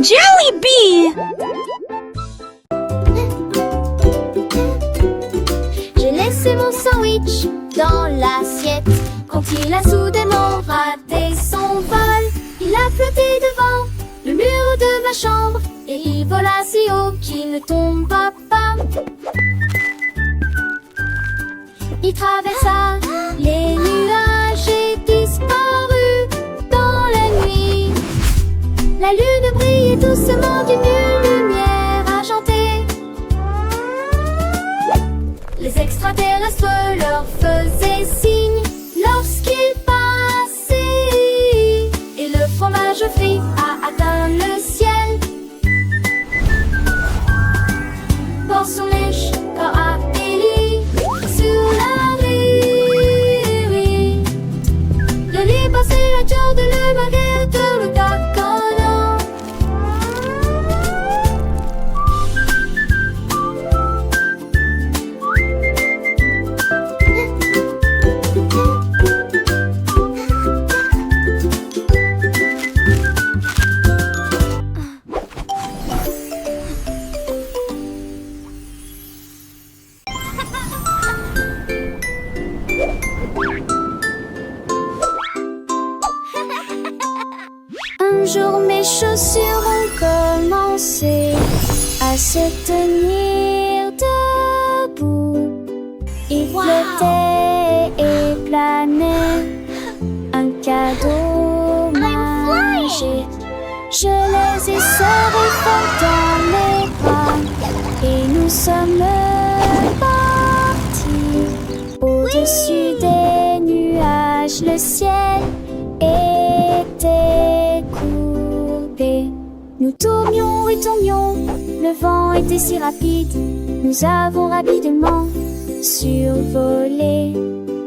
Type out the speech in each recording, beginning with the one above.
Jelly Bee! J'ai laissé mon sandwich dans l'assiette quand il a soudainement raté son vol. Il a flotté devant le mur de ma chambre et il vola si haut qu'il ne tomba pas. Il traversa les nuages et disparut dans la nuit. La lune brillait doucement d'une lumière argentée. Les extraterrestres leur faisaient signe lorsqu'ils passaient. Et le fromage frit a atteint le ciel. Pour son lèche quand Amélie sur la rue. Le lit passait la tour de le baguette de le taconant. Un jour mes chaussures ont commencé à se tenir debout. Ils flottaient et planaient, un cadeau magique. Je les ai serrés fort dans mes bras et nous sommes partis. Au-dessus des nuages, le ciel était courbé. Nous tournions et tournions, le vent était si rapide. Nous avons rapidement survolé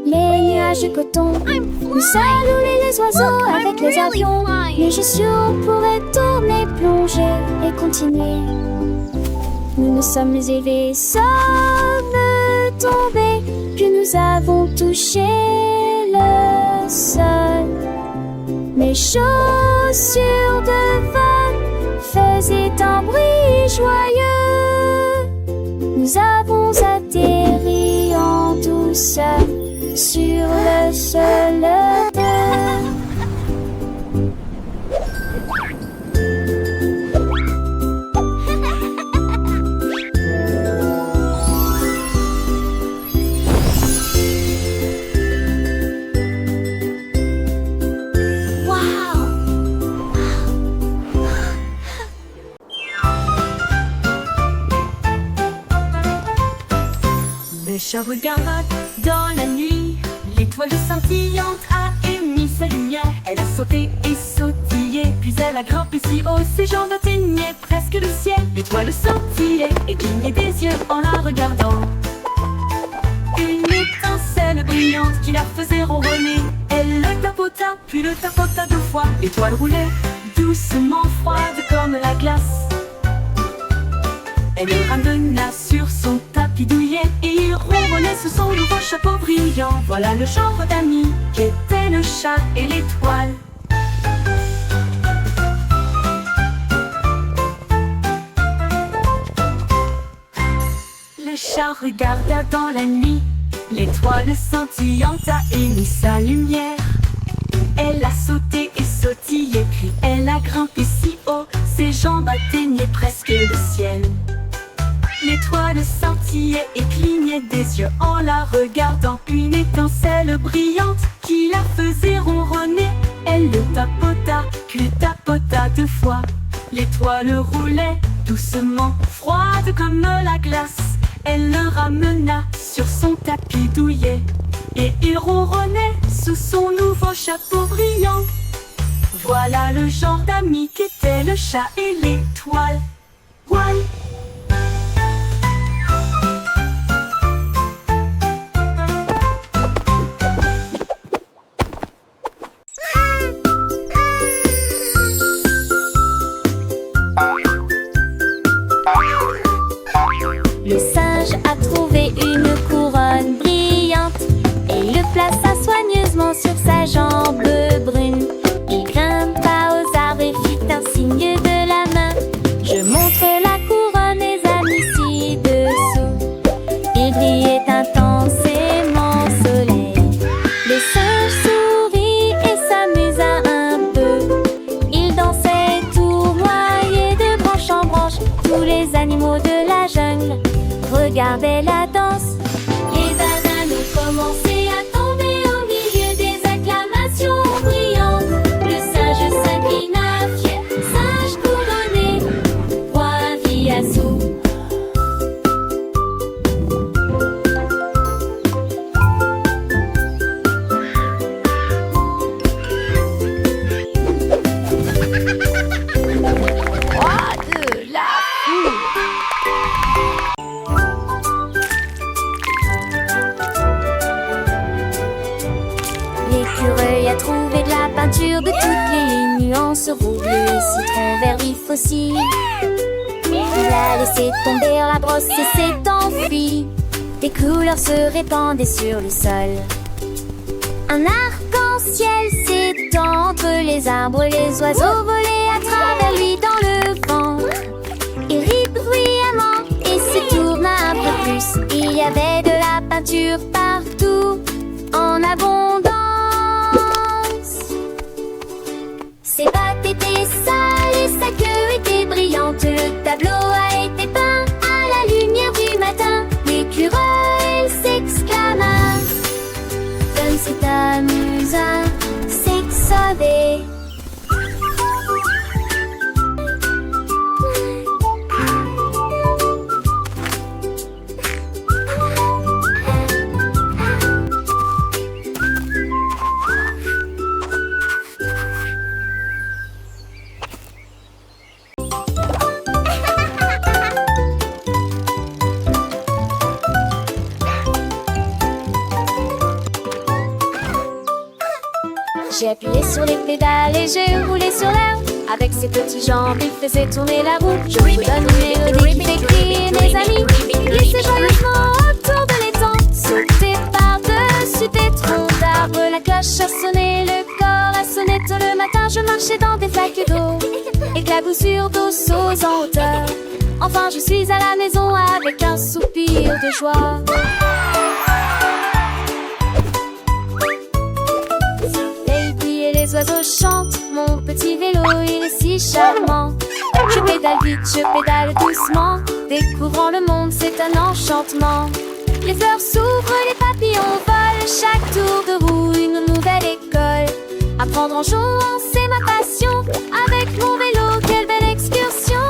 les nuages de coton. Nous saluons les oiseaux avec les avions. Mais je suis sûr pourrait tourner, plonger et continuer. Nous nous sommes élevés, sommes tombés, puis nous avons touché le sol. Mes chaussures de vol faisaient un bruit joyeux. Nous avons atterri en douceur sur le sol de Le chat regarde dans la nuit, l'étoile scintillante a émis sa lumière. Elle a sauté et sautillé, puis elle a grimpé si haut, ses jambes atteignaient presque le ciel. L'étoile scintillait et clignait des yeux en la regardant. Une étincelle brillante qui la faisait ronronner. Elle le tapota, puis le tapota 2 fois. L'étoile roulait doucement, froide comme la glace. Elle le ramena sur son tapis douillet et il ronronnait sous son nouveau chapeau brillant. Voilà le genre d'amis qu'étaient le chat et l'étoile. Le chat regarda dans la nuit, l'étoile scintillante a émis sa lumière. Elle a sauté et sautillé, puis elle a grimpé si haut, ses jambes atteignaient presque le ciel. L'étoile scintillait et clignait des yeux en la regardant. Une étincelle brillante qui la faisait ronronner. Elle le tapota, puis le tapota 2 fois. L'étoile roulait doucement, froide comme la glace. Elle le ramena sur son tapis douillet et il ronronnait sous son nouveau chapeau brillant. Voilà le genre d'amis qu'étaient le chat et l'étoile. Ouai. Le singe a trouvé une couronne brillante et le plaça soigneusement sur sa jambe brune. Il grimpa aux arbres et fit un signe de la main. sur roue bleue et citron vert vif aussi. Il a laissé tomber la brosse et s'est enfui. Des couleurs se répandaient sur le sol. Un arc-en-ciel s'étend entre les arbres. Les oiseaux volaient à travers lui dans le vent. Il rit bruyamment et se tourna un peu plus. Il y avait de la peinture partout, en abondance. Ses pattes étaient sales et sa queue était brillante. Le tableau a été peint à la lumière du matin. L'écureuil s'exclama: comme c'est amusant, c'est que ça va. J'ai appuyé sur les pédales et j'ai roulé sur l'herbe. Avec ses petites jambes, il faisait tourner la roue. Je vous donne une mélodie qui fait crier mes amis. Glissez joyeusement autour de l'étang. Sautez par-dessus des troncs d'arbres. La cloche a sonné, le corps a sonné. Tôt le matin, je marchais dans des flaques d'eau. Éclaboussures d'eau sauts en hauteur. Enfin, je suis à la maison avec un soupir de joie. Les oiseaux chantent, mon petit vélo il est si charmant. Je pédale vite, je pédale doucement. Découvrant le monde, c'est un enchantement. Les fleurs s'ouvrent, les papillons volent. Chaque tour de roue, une nouvelle école. Apprendre en jouant, c'est ma passion. Avec mon vélo, quelle belle excursion.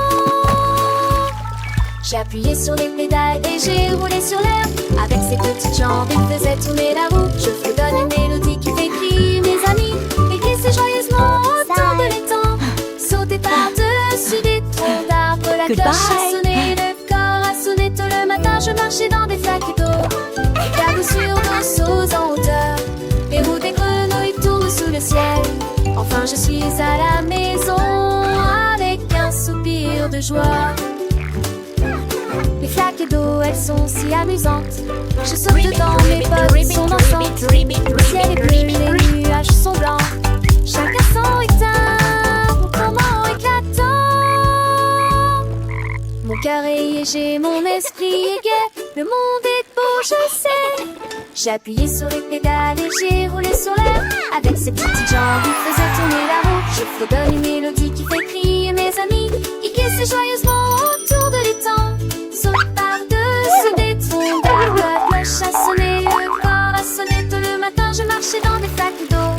J'ai appuyé sur les pédales et j'ai roulé sur l'herbe. Avec ses petites jambes, il faisait tourner la roue. Je vous donne une mélodie qui fait crier mes amis. Glissez joyeusement autour de l'étang. Sautez par-dessus des troncs d'arbres. La cloche a sonné, le corps a sonné. Tôt le matin, je marchais dans des flaques d'eau. Éclaboussures d'eau sauts en hauteur. Les roues des grenouilles tournent sous le ciel. Enfin, je suis à la maison avec un soupir de joie. Les flaques d'eau, elles sont si amusantes. Je saute dedans, mes potes sont dansantes. Le ciel est bleu, les nuages sont blancs. Chacun son éteint, mon comment éclatant. Mon cœur est léger, mon esprit est gai. Le monde est beau, je sais. J'ai appuyé sur les pédales et j'ai roulé sur l'air. Avec ses petites jambes, il faisait tourner la roue. Je fredonne une mélodie qui fait crier mes amis. Il glissait joyeusement autour de l'étang. Saute par-dessus des troncs d'arbres. La cloche a sonné, le corps a sonné. Tôt le matin, je marchais dans des flaques d'eau.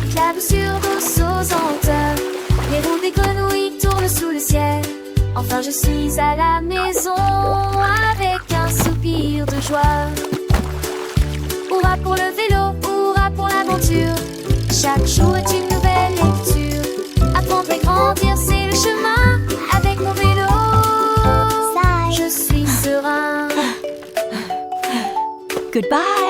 Éclaboussures d'eau sauts en hauteur. Les roues des grenouilles tournent sous le ciel. Enfin, je suis à la maison avec un soupir de joie. Hurrah pour le vélo, hurrah pour l'aventure. Chaque jour est une nouvelle lecture. Apprendre et grandir, c'est le chemin. Avec mon vélo, je suis serein. Goodbye.